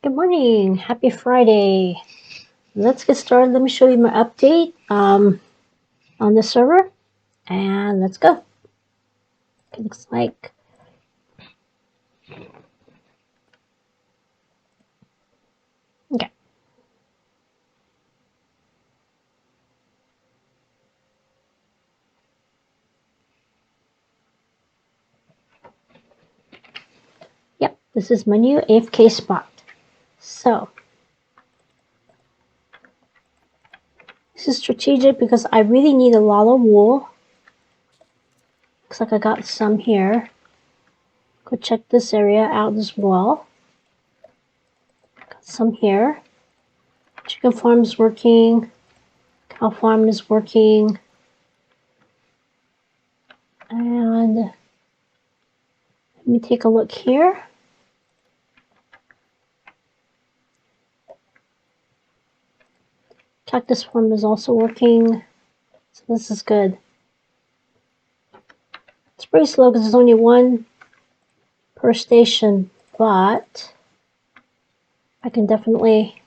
Good morning. Happy Friday. Let's get started. Let me show you my update on the server, and let's go. It looks like okay. Yep, this is my new AFK spot. So this is strategic because I really need a lot of wool. Looks like I got some here. Go check this area out as well. Got some here. Chicken farm is working. Cow farm is working. And let me take a look here. Cactus farm is also working. So this is good. It's pretty slow because there's only one per station, but I can definitely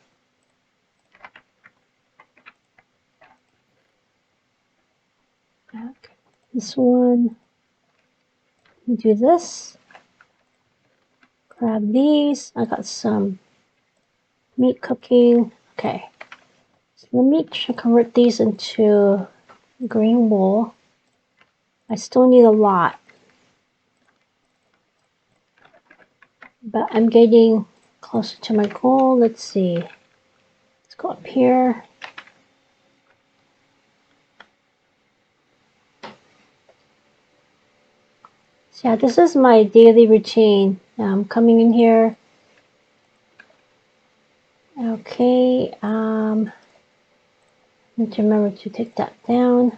this one. Let me do this. Grab these. I got some meat cooking. Okay. So let me convert these into green wool. I still need a lot, but I'm getting closer to my goal. Let's see. Let's go up here. So yeah, this is my daily routine. I'm coming in here. Okay. Need to remember to take that down.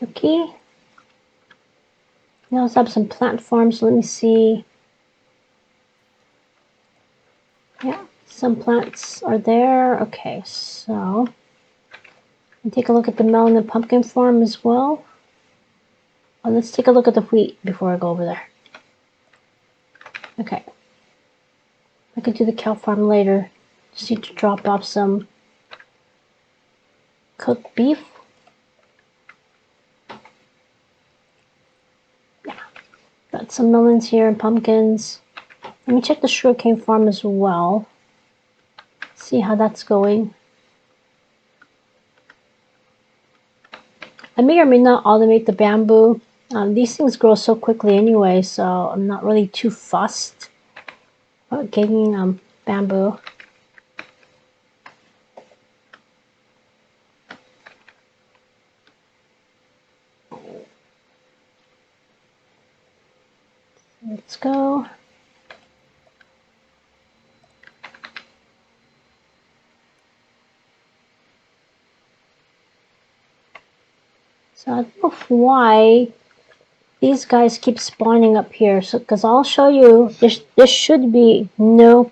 Okay. We also have some plant farms. Let me see. Yeah, some plants are there. Okay, so take a look at the melon and pumpkin farm as well. Let's take a look at the wheat before I go over there. Okay. I could do the cow farm later. Just need to drop off some cooked beef. Yeah. Got some melons here and pumpkins. Let me check the sugarcane farm as well. See how that's going. I may or may not automate the bamboo. These things grow so quickly anyway, so I'm not really too fussed about getting bamboo. Let's go. So I don't know why these guys keep spawning up here. So, because I'll show you, there should be no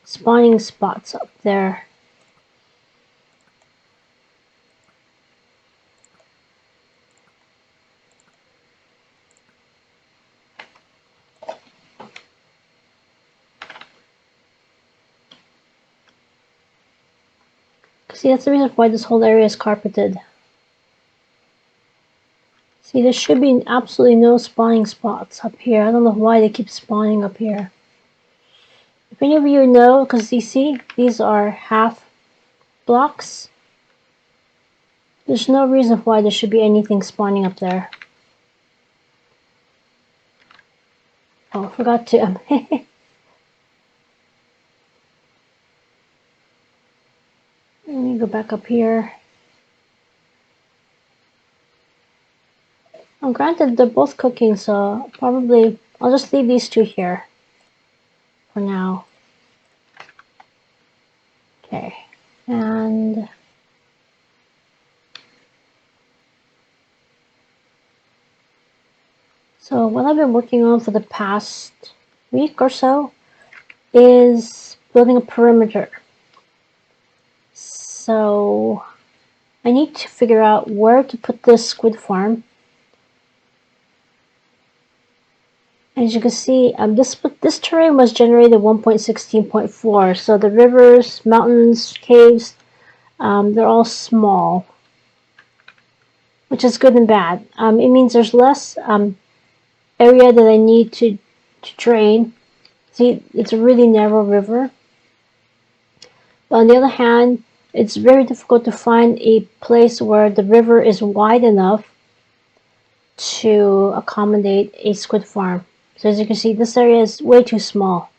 spawning spots up there. See, that's the reason why this whole area is carpeted. See, there should be absolutely no spawning spots up here. I don't know why they keep spawning up here. If any of you know, because you see, these are half blocks. There's no reason why there should be anything spawning up there. Oh, I forgot to. Let me go back up here. Oh, granted, they're both cooking, so probably I'll just leave these two here for now. Okay, and so what I've been working on for the past week or so is building a perimeter. So I need to figure out where to put this squid farm. As you can see, this terrain was generated 1.16.4, so the rivers, mountains, caves, they're all small, which is good and bad. It means there's less area that I need to drain. See, it's a really narrow river. But on the other hand, it's very difficult to find a place where the river is wide enough to accommodate a squid farm. So as you can see, this area is way too small.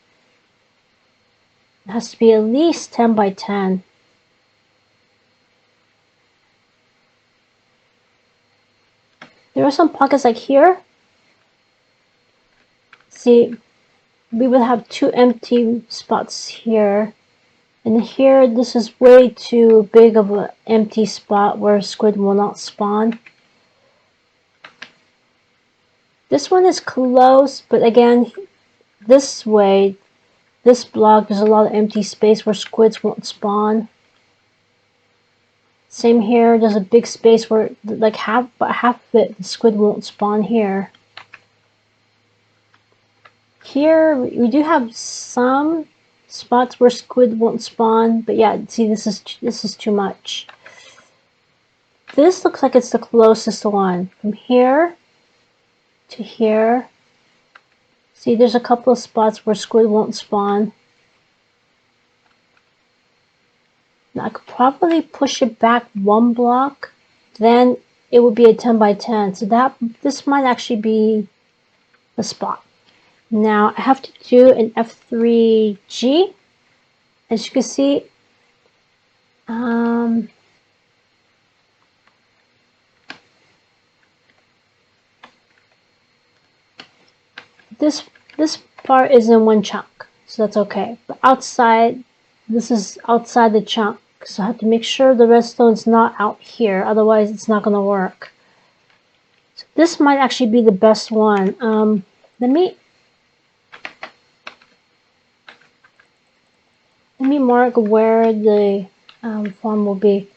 It has to be at least 10 by 10. There are some pockets like here. See, we would have 2 empty spots here. And here, this is way too big of an empty spot where squid will not spawn. This one is close, but again, this way, this block, there's a lot of empty space where squids won't spawn. Same here, there's a big space where like half of it, the squid won't spawn here. Here, we do have some spots where squid won't spawn, but yeah, see, this is too much. This looks like it's the closest one. From here to here. See, there's a couple of spots where squid won't spawn. Now, I could probably push it back 1 block, then it would be a 10 by 10. So this might actually be the spot. Now I have to do an F3G. As you can see, this part is in one chunk, so that's okay. But outside, this is outside the chunk, so I have to make sure the redstone's not out here, otherwise it's not going to work. So this might actually be the best one. Let me mark where the farm will be.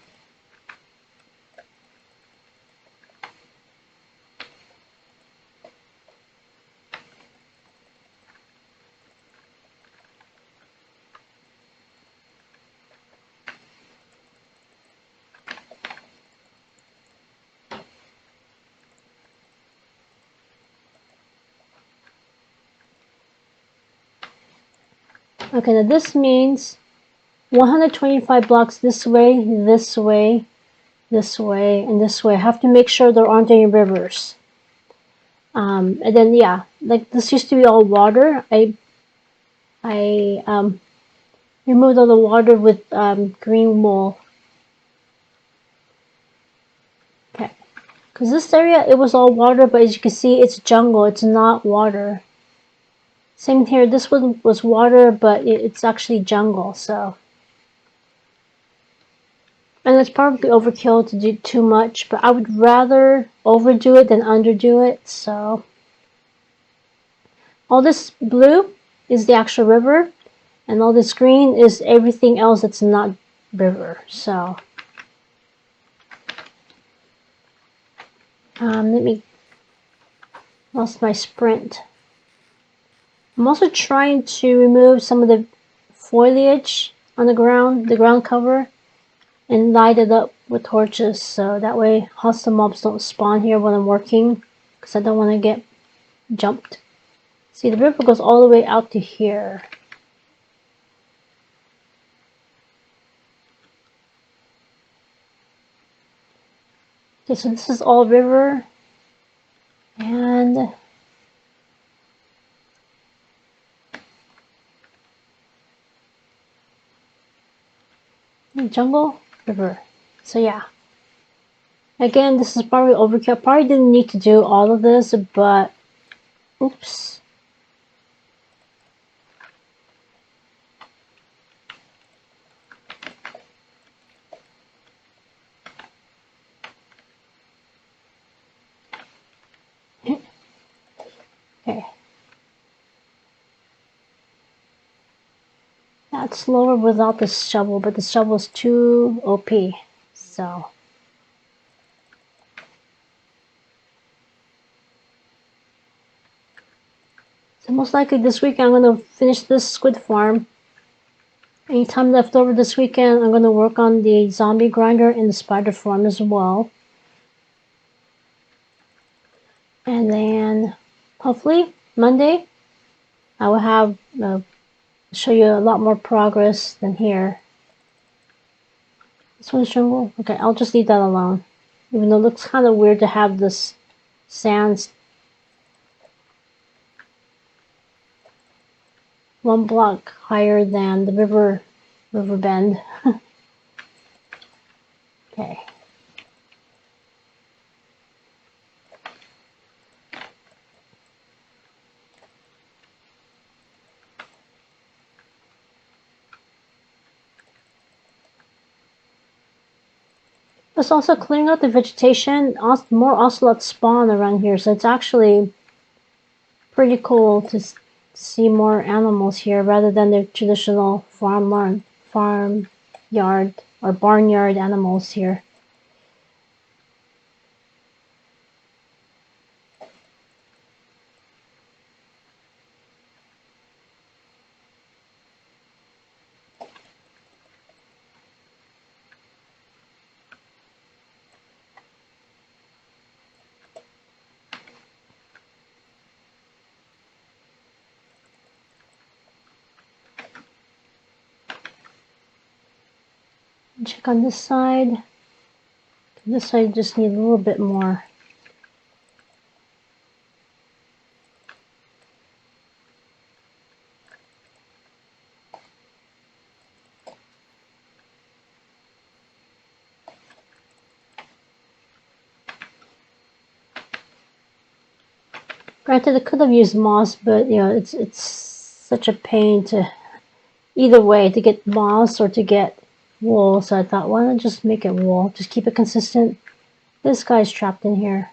Okay, now this means 125 blocks this way, this way, this way, and this way. I have to make sure there aren't any rivers. And then yeah, like this used to be all water. I removed all the water with green wool. Okay, because this area, it was all water, but as you can see, it's jungle. It's not water. Same here. This one was water, but it's actually jungle. So. And it's probably overkill to do too much, but I would rather overdo it than underdo it. So all this blue is the actual river, and all this green is everything else that's not river. So let me lost my sprint. I'm also trying to remove some of the foliage on the ground cover, and light it up with torches, so that way hostile mobs don't spawn here when I'm working, because I don't want to get jumped. See, the river goes all the way out to here. Okay, so this is all river, and jungle, river. So yeah, again, this is probably overkill. Probably didn't need to do all of this, but oops. Okay. That's slower without the shovel, but the shovel is too OP. So So most likely this weekend I'm going to finish this squid farm. Any time left over this weekend, I'm going to work on the zombie grinder and the spider farm as well. And then hopefully Monday I will have show you a lot more progress than here. This one's jungle. Okay, I'll just leave that alone. Even though it looks kind of weird to have this sand one block higher than the river bend. Okay. It's also clearing out the vegetation. More ocelots spawn around here, so it's actually pretty cool to see more animals here rather than the traditional farm yard or barnyard animals here. Check on this side. This side just needs a little bit more. Granted, I could have used moss, but you know, it's such a pain to either way to get moss or to get wool. So I thought, why not just make it wool? Just keep it consistent. This guy's trapped in here.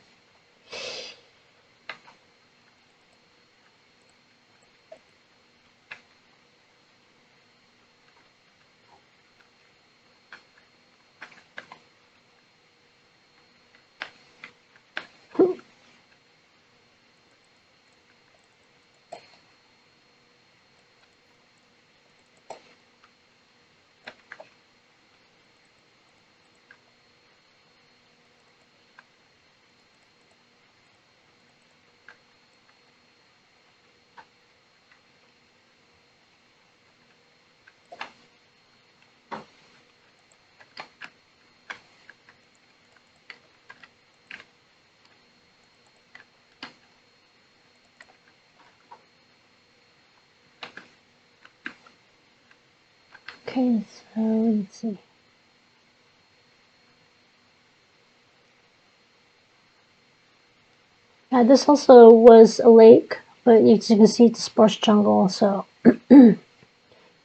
Okay, so let's see. This also was a lake, but as you can see, it's a sparse jungle, so it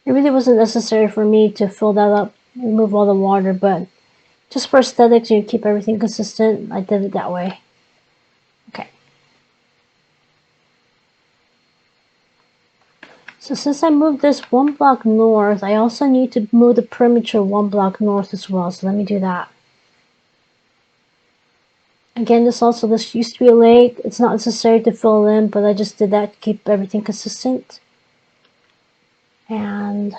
really wasn't necessary for me to fill that up, remove all the water, but just for aesthetics, you keep everything consistent. I did it that way. Okay. So since I moved this one block north, I also need to move the perimeter one block north as well, so let me do that. Again, this used to be a lake. It's not necessary to fill in, but I just did that to keep everything consistent. And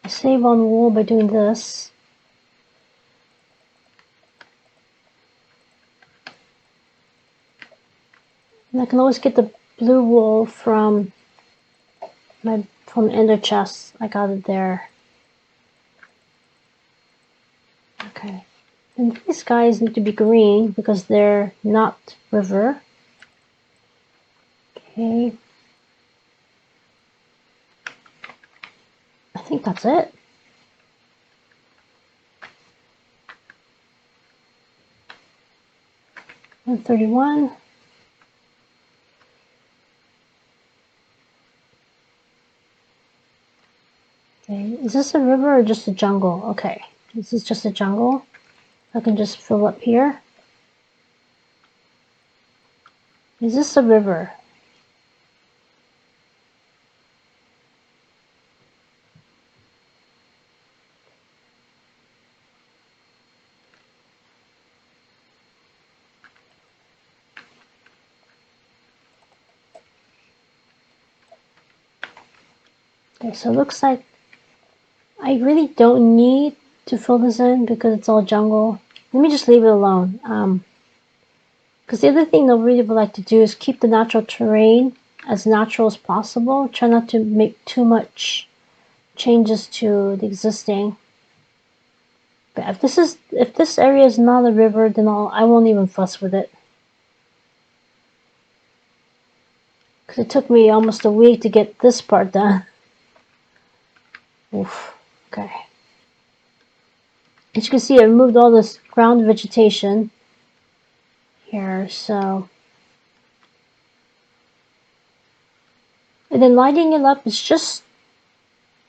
I save on wool by doing this. And I can always get the blue wool from ender chest. I got it there. Okay. And these guys need to be green because they're not river. Okay. I think that's it. $131. Okay, is this a river or just a jungle? Okay, this is just a jungle. I can just fill up here. Is this a river? Okay, so it looks like I really don't need to fill this in because it's all jungle. Let me just leave it alone. Because the other thing that really would like to do is keep the natural terrain as natural as possible. Try not to make too much changes to the existing. But if this area is not a river, then I won't even fuss with it. Because it took me almost a week to get this part done. Oof. Okay. As you can see, I removed all this ground vegetation here, so. And then lighting it up is just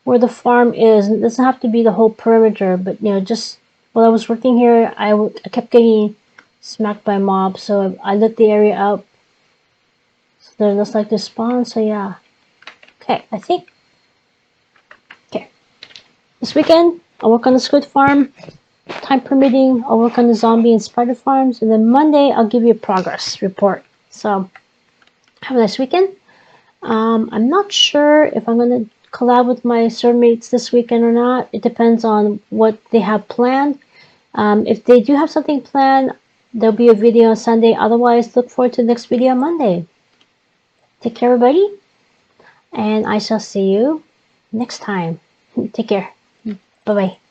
where the farm is. It doesn't have to be the whole perimeter, but you know, just while I was working here, I kept getting smacked by mobs, so I lit the area up so that it looks like the spawn. So yeah. Okay, I think. Okay. This weekend, I'll work on the squid farm. Time permitting, I'll work on the zombie and spider farms, and then Monday I'll give you a progress report. So have a nice weekend. I'm not sure if I'm gonna collab with my server mates this weekend or not. It depends on what they have planned. If they do have something planned, there'll be a video on Sunday. Otherwise, look forward to the next video on Monday. Take care, everybody, and I shall see you next time. Take care. Bye-bye.